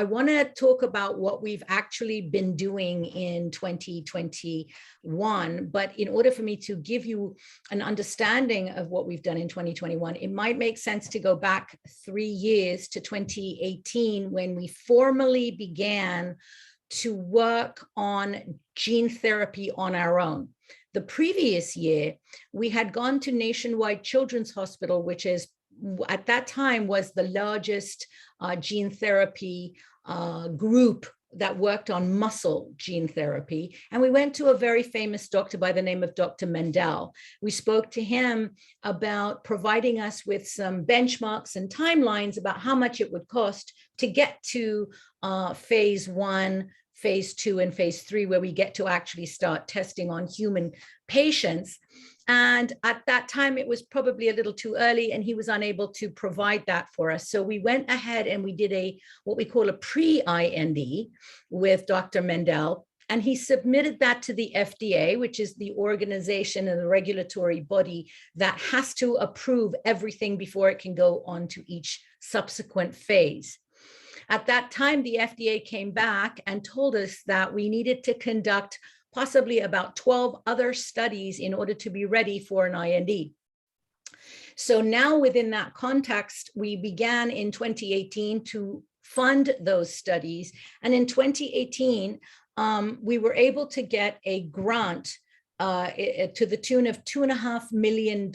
I want to talk about what we've actually been doing in 2021. But in order for me to give you an understanding of what we've done in 2021, it might make sense to go back 3 years to 2018, when we formally began to work on gene therapy on our own. The previous year, we had gone to Nationwide Children's Hospital, which is at that time was the largest gene therapy group that worked on muscle gene therapy. And we went to a very famous doctor by the name of Dr. Mendel. We spoke to him about providing us with some benchmarks and timelines about how much it would cost to get to phase 1, phase 2, and phase 3, where we get to actually start testing on human patients. And at that time, it was probably a little too early, and he was unable to provide that for us. So we went ahead and we did what we call a pre-IND with Dr. Mendel, and he submitted that to the FDA, which is the organization and the regulatory body that has to approve everything before it can go on to each subsequent phase. At that time, the FDA came back and told us that we needed to conduct possibly about 12 other studies in order to be ready for an IND. So now within that context, we began in 2018 to fund those studies. And in 2018, we were able to get a grant to the tune of $2.5 million,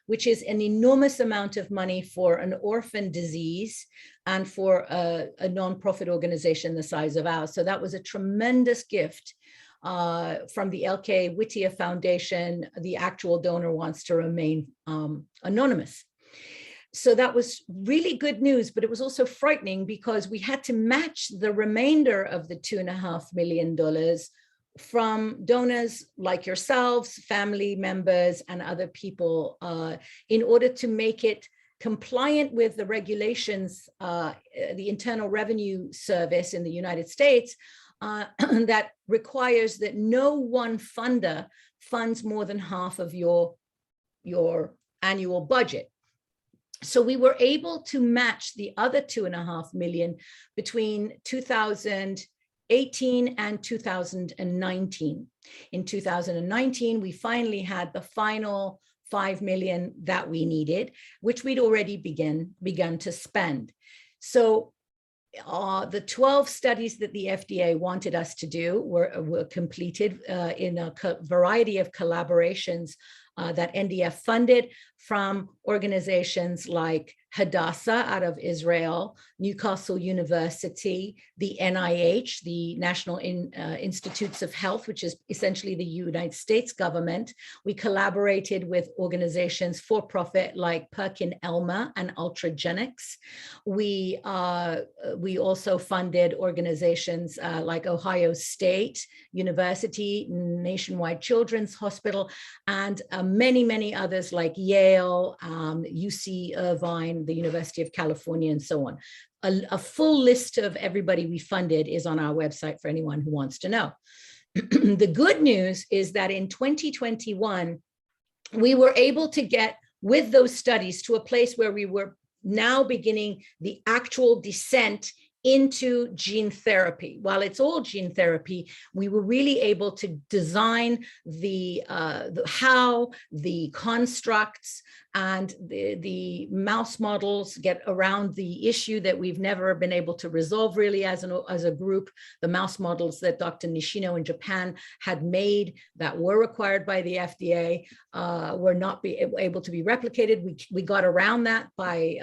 which is an enormous amount of money for an orphan disease and for a nonprofit organization the size of ours. So that was a tremendous gift from the L.K. Whittier Foundation. The actual donor wants to remain anonymous. So that was really good news, but it was also frightening because we had to match the remainder of the $2.5 million from donors like yourselves, family members, and other people in order to make it compliant with the regulations, the Internal Revenue Service in the United States, that requires that no one funder funds more than half of your annual budget. So we were able to match the other $2.5 million between 2018 and 2019. In 2019, we finally had the final $5 million that we needed, which we'd already begun to spend. So the 12 studies that the FDA wanted us to do were completed in a variety of collaborations that NDF funded from organizations like Hadassah out of Israel, Newcastle University, the NIH, the National Institutes of Health, which is essentially the United States government. We collaborated with organizations for profit like PerkinElmer and Ultragenics. We also funded organizations like Ohio State University, Nationwide Children's Hospital, and many, many others like Yale, UC Irvine, the University of California, and so on. A full list of everybody we funded is on our website for anyone who wants to know. The good news is that in 2021, we were able to get with those studies to a place where we were now beginning the actual descent into gene therapy. While it's all gene therapy, we were really able to design the constructs and the mouse models get around the issue that we've never been able to resolve really as a group. The mouse models that Dr. Nishino in Japan had made that were required by the FDA were not able to be replicated. We got around that by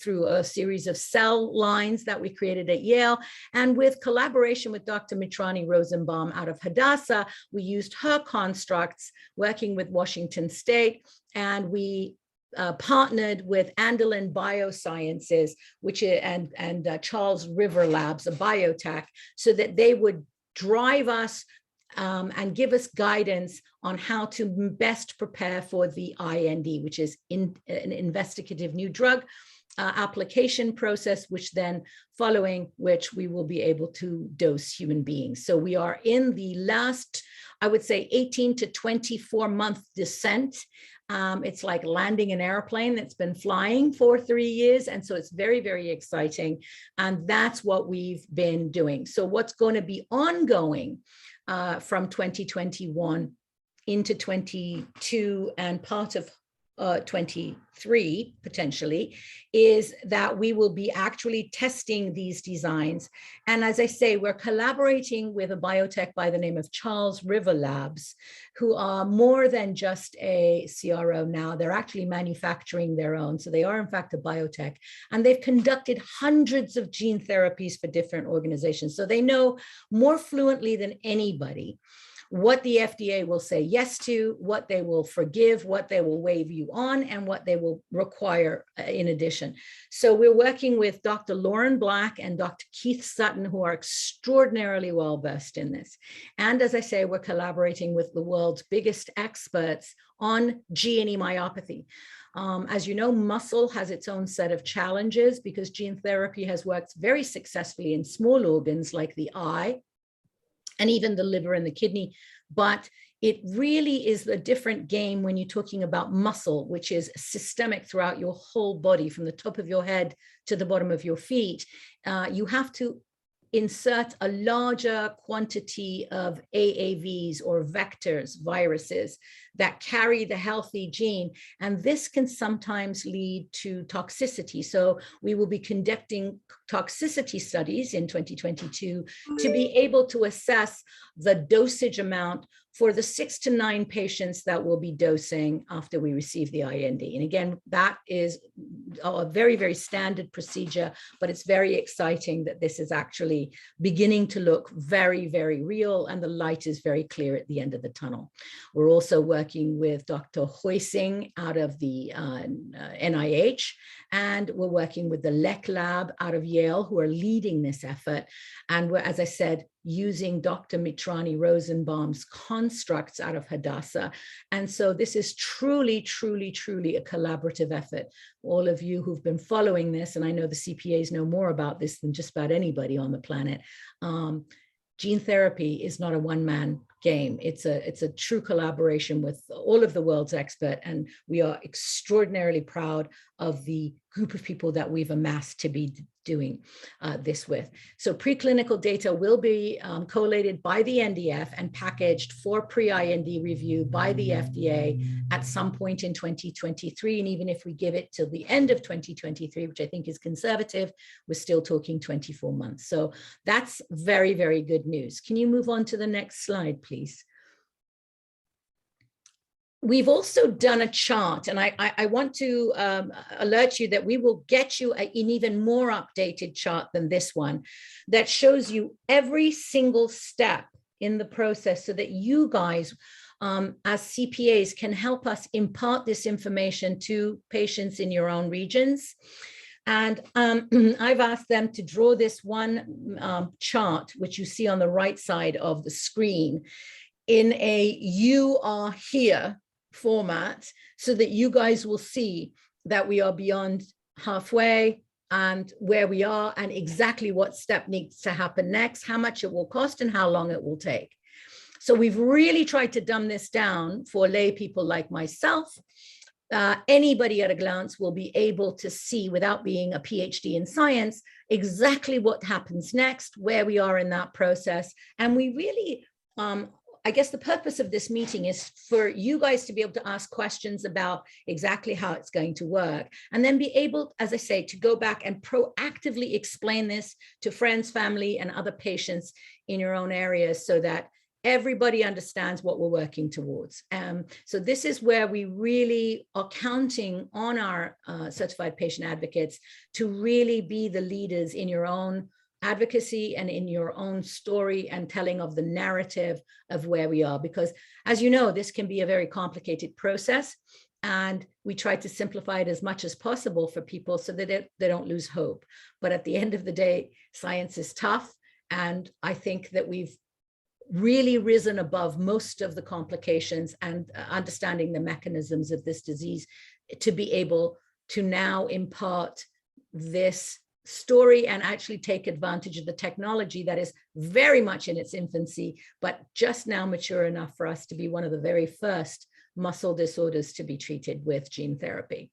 through a series of cell lines that we created at Yale, and with collaboration with Dr. Mitrani Rosenbaum out of Hadassah, we used her constructs working with Washington State, and we partnered with Andelin Biosciences, which and Charles River Labs, a biotech, so that they would drive us and give us guidance on how to best prepare for the IND, which is an investigative new drug application process, which then following which we will be able to dose human beings. So we are in the last, I would say, 18 to 24 month descent It's like landing an airplane that's been flying for 3 years. And so it's very, very exciting. And that's what we've been doing. So what's going to be ongoing from 2021 into 22 and part of 23 potentially, is that we will be actually testing these designs. And as I say, we're collaborating with a biotech by the name of Charles River Labs, who are more than just a CRO now. They're actually manufacturing their own. So they are in fact a biotech, and they've conducted hundreds of gene therapies for different organizations. So they know more fluently than anybody what the FDA will say yes to, what they will forgive, what they will waive you on, and what they will require in addition. So we're working with Dr. Lauren Black and Dr. Keith Sutton, who are extraordinarily well versed in this. And as I say, we're collaborating with the world's biggest experts on GNE myopathy. As you know, muscle has its own set of challenges because gene therapy has worked very successfully in small organs like the eye, and even the liver and the kidney, but it really is a different game when you're talking about muscle, which is systemic throughout your whole body, from the top of your head to the bottom of your feet. You have to insert a larger quantity of AAVs or vectors, viruses that carry the healthy gene. And this can sometimes lead to toxicity. So we will be conducting toxicity studies in 2022 to be able to assess the dosage amount for the 6 to 9 patients that will be dosing after we receive the IND. And again, that is a very, very standard procedure, but it's very exciting that this is actually beginning to look very, very real, and the light is very clear at the end of the tunnel. We're also working with Dr. Huising out of the NIH, and we're working with the Lek Lab out of Yale, who are leading this effort. And we're, as I said, using Dr. Mitrani Rosenbaum's constructs out of Hadassah. And so this is truly, truly, truly a collaborative effort. All of you who've been following this, and I know the CPAs know more about this than just about anybody on the planet, gene therapy is not a one-man game. It's a true collaboration with all of the world's experts, and we are extraordinarily proud of the group of people that we've amassed to be doing this with. So preclinical data will be collated by the NDF and packaged for pre-IND review by the FDA at some point in 2023. And even if we give it till the end of 2023, which I think is conservative, we're still talking 24 months. So that's very, very good news. Can you move on to the next slide, please? We've also done a chart, and I want to alert you that we will get you an even more updated chart than this one that shows you every single step in the process so that you guys as CPAs can help us impart this information to patients in your own regions. And I've asked them to draw this one chart, which you see on the right side of the screen, in a "you are here" format, so that you guys will see that we are beyond halfway and where we are and exactly what step needs to happen next, how much it will cost, and how long it will take. So we've really tried to dumb this down for lay people like myself. Anybody at a glance will be able to see, without being a PhD in science, exactly what happens next, where we are in that process. And we really, I guess the purpose of this meeting is for you guys to be able to ask questions about exactly how it's going to work, and then be able, as I say, to go back and proactively explain this to friends, family, and other patients in your own areas so that everybody understands what we're working towards. So this is where we really are counting on our certified patient advocates to really be the leaders in your own advocacy and in your own story and telling of the narrative of where we are. Because as you know, this can be a very complicated process, and we try to simplify it as much as possible for people so that they don't lose hope. But at the end of the day, science is tough. And I think that we've really risen above most of the complications and understanding the mechanisms of this disease to be able to now impart this story and actually take advantage of the technology that is very much in its infancy, but just now mature enough for us to be one of the very first muscle disorders to be treated with gene therapy.